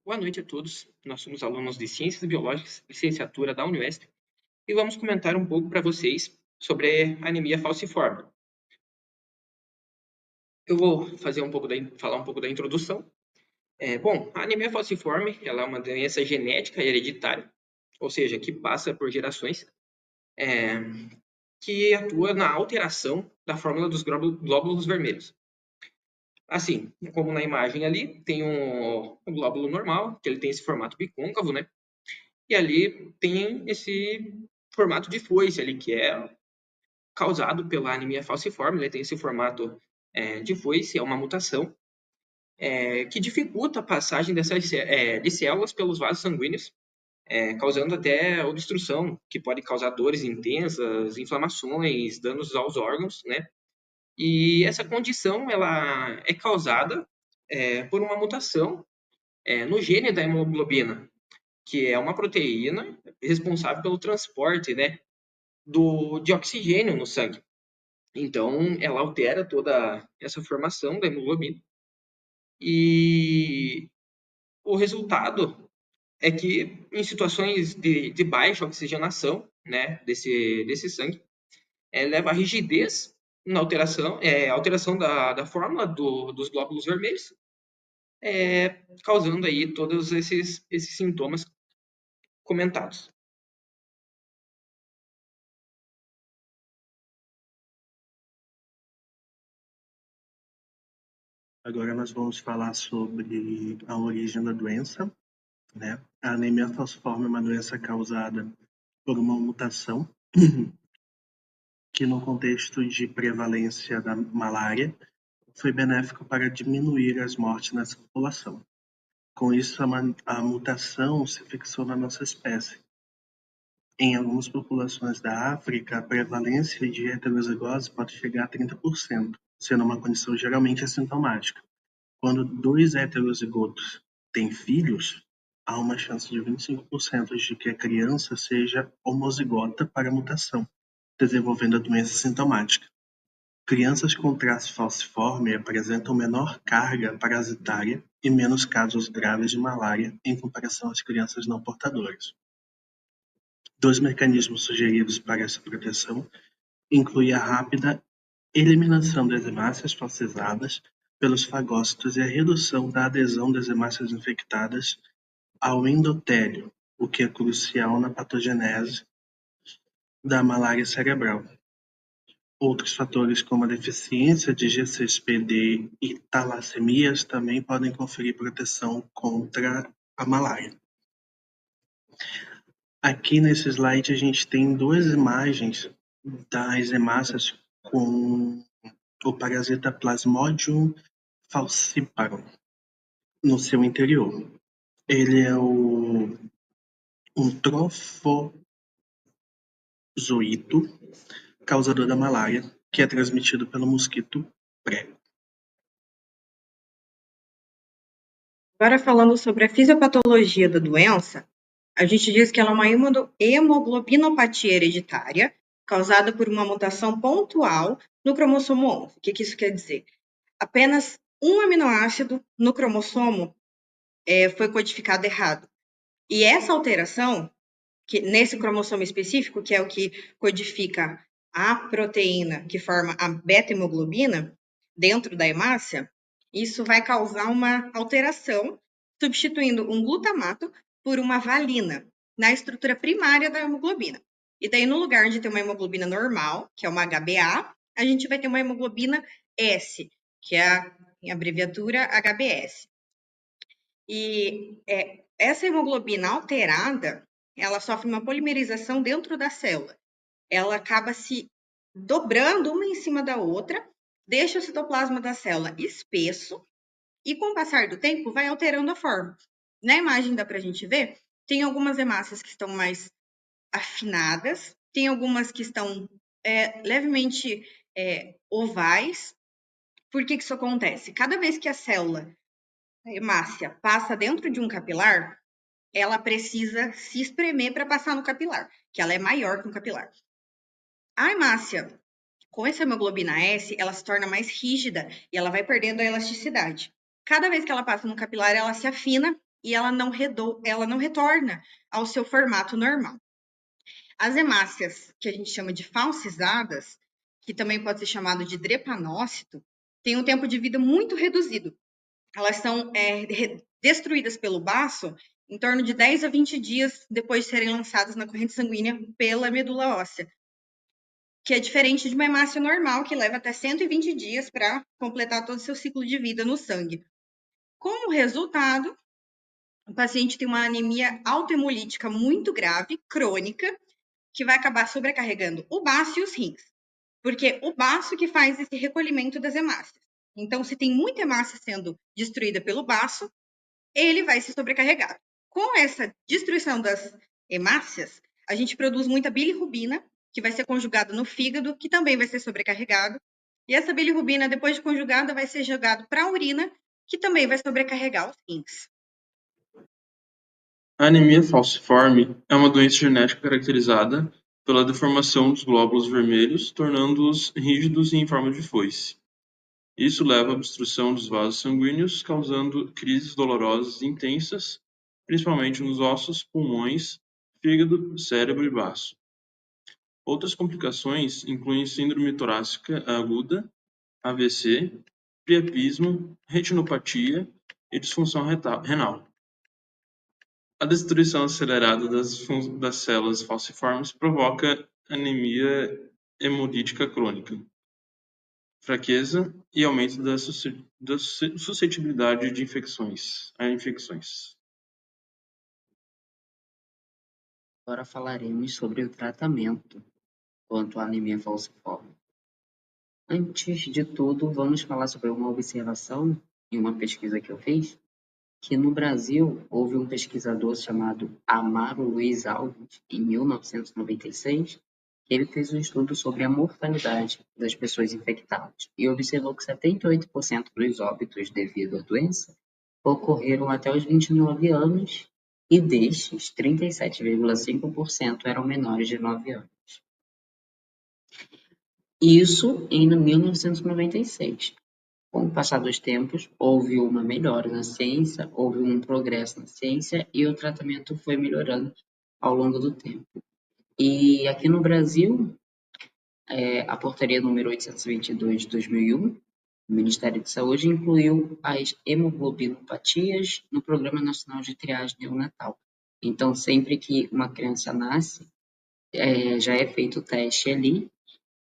Boa noite a todos. Nós somos alunos de Ciências Biológicas, licenciatura da Unioesp, e vamos comentar um pouco para vocês sobre a anemia falciforme. Eu vou falar um pouco da introdução. A anemia falciforme ela é uma doença genética e hereditária, ou seja, que passa por gerações, que atua na alteração da fórmula dos glóbulos vermelhos. Assim, como na imagem ali, tem um glóbulo normal, que ele tem esse formato bicôncavo, né? E ali tem esse formato de foice ali, que é causado pela anemia falciforme. Ele tem esse formato de foice, é uma mutação que dificulta a passagem de células pelos vasos sanguíneos, causando até obstrução, que pode causar dores intensas, inflamações, danos aos órgãos, né? E essa condição ela é causada por uma mutação no gene da hemoglobina, que é uma proteína responsável pelo transporte, né, de oxigênio no sangue. Então, ela altera toda essa formação da hemoglobina e o resultado é que em situações de baixa oxigenação, né, desse sangue, leva à rigidez na alteração da fórmula dos glóbulos vermelhos, causando aí todos esses sintomas comentados. Agora nós vamos falar sobre a origem da doença, né? A anemia falciforme é uma doença causada por uma mutação que, no contexto de prevalência da malária, foi benéfico para diminuir as mortes nessa população. Com isso, a mutação se fixou na nossa espécie. Em algumas populações da África, a prevalência de heterozigose pode chegar a 30%, sendo uma condição geralmente assintomática. Quando dois heterozigotos têm filhos, há uma chance de 25% de que a criança seja homozigota para a mutação, desenvolvendo a doença sintomática. Crianças com traço falciforme apresentam menor carga parasitária e menos casos graves de malária em comparação às crianças não portadoras. Dois mecanismos sugeridos para essa proteção incluem a rápida eliminação das hemácias falcizadas pelos fagócitos e a redução da adesão das hemácias infectadas ao endotélio, o que é crucial na patogênese da malária cerebral. Outros fatores, como a deficiência de G6PD e talassemias, também podem conferir proteção contra a malária. Aqui nesse slide a gente tem duas imagens das hemácias com o parasita Plasmodium falciparum no seu interior. Ele é um trofozoito causador da malária, que é transmitido pelo mosquito prego. Agora, falando sobre a fisiopatologia da doença, a gente diz que ela é uma hemoglobinopatia hereditária causada por uma mutação pontual no cromossomo 11. O que isso quer dizer? Apenas um aminoácido no cromossomo foi codificado errado. E essa alteração, que nesse cromossomo específico, que é o que codifica a proteína que forma a beta-hemoglobina dentro da hemácia, isso vai causar uma alteração, substituindo um glutamato por uma valina na estrutura primária da hemoglobina. E daí, no lugar de ter uma hemoglobina normal, que é uma HbA, a gente vai ter uma hemoglobina S, que é a abreviatura HbS. E essa hemoglobina alterada, ela sofre uma polimerização dentro da célula. Ela acaba se dobrando uma em cima da outra, deixa o citoplasma da célula espesso e, com o passar do tempo, vai alterando a forma. Na imagem dá para a gente ver, tem algumas hemácias que estão mais afinadas, tem algumas que estão levemente ovais. Por que isso acontece? Cada vez que a célula, a hemácia, passa dentro de um capilar, ela precisa se espremer para passar no capilar, que ela é maior que um capilar. A hemácia, com essa hemoglobina S, ela se torna mais rígida e ela vai perdendo a elasticidade. Cada vez que ela passa no capilar, ela se afina e ela não retorna ao seu formato normal. As hemácias, que a gente chama de falcizadas, que também pode ser chamado de drepanócito, têm um tempo de vida muito reduzido. Elas são destruídas pelo baço em torno de 10 a 20 dias depois de serem lançadas na corrente sanguínea pela medula óssea, que é diferente de uma hemácia normal, que leva até 120 dias para completar todo o seu ciclo de vida no sangue. Como resultado, o paciente tem uma anemia autohemolítica muito grave, crônica, que vai acabar sobrecarregando o baço e os rins, porque o baço que faz esse recolhimento das hemácias. Então, se tem muita hemácia sendo destruída pelo baço, ele vai se sobrecarregar. Com essa destruição das hemácias, a gente produz muita bilirrubina, que vai ser conjugada no fígado, que também vai ser sobrecarregado. E essa bilirrubina, depois de conjugada, vai ser jogada para a urina, que também vai sobrecarregar os rins. A anemia falciforme é uma doença genética caracterizada pela deformação dos glóbulos vermelhos, tornando-os rígidos e em forma de foice. Isso leva à obstrução dos vasos sanguíneos, causando crises dolorosas e intensas, principalmente nos ossos, pulmões, fígado, cérebro e baço. Outras complicações incluem síndrome torácica aguda, AVC, priapismo, retinopatia e disfunção renal. A destruição acelerada das células falciformes provoca anemia hemolítica crônica, fraqueza e aumento da suscetibilidade a infecções. Agora falaremos sobre o tratamento quanto à anemia falciforme. Antes de tudo, vamos falar sobre uma observação em uma pesquisa que eu fiz, que no Brasil houve um pesquisador chamado Amaro Luiz Alves, em 1996, que ele fez um estudo sobre a mortalidade das pessoas infectadas e observou que 78% dos óbitos devido à doença ocorreram até os 29 anos e destes, 37,5% eram menores de 9 anos. Isso em 1996. Com o passar dos tempos, houve uma melhora na ciência, houve um progresso na ciência e o tratamento foi melhorando ao longo do tempo. E aqui no Brasil, a portaria número 822 de 2001, o Ministério da Saúde incluiu as hemoglobinopatias no Programa Nacional de Triagem Neonatal. Então, sempre que uma criança nasce, já é feito o teste ali,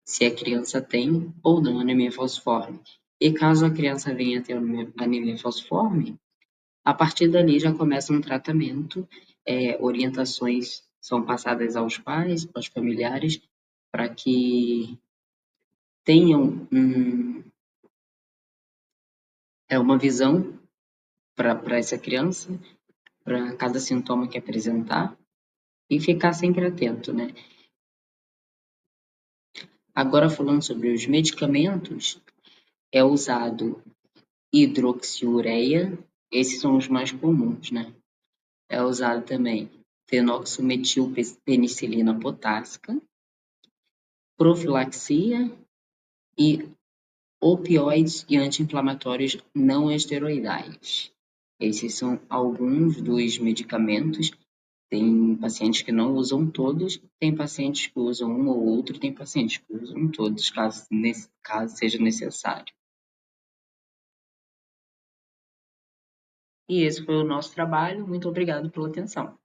se a criança tem ou não anemia falciforme. E caso a criança venha a ter anemia falciforme, a partir dali já começa um tratamento, orientações são passadas aos pais, aos familiares, para que tenham uma visão para essa criança, para cada sintoma que apresentar, e ficar sempre atento, né? Agora falando sobre os medicamentos, é usado hidroxiureia, esses são os mais comuns, né? É usado também fenoximetilpenicilina potássica, profilaxia e opioides e anti-inflamatórios não esteroidais. Esses são alguns dos medicamentos. Tem pacientes que não usam todos, tem pacientes que usam um ou outro, tem pacientes que usam todos, caso seja necessário. E esse foi o nosso trabalho. Muito obrigado pela atenção.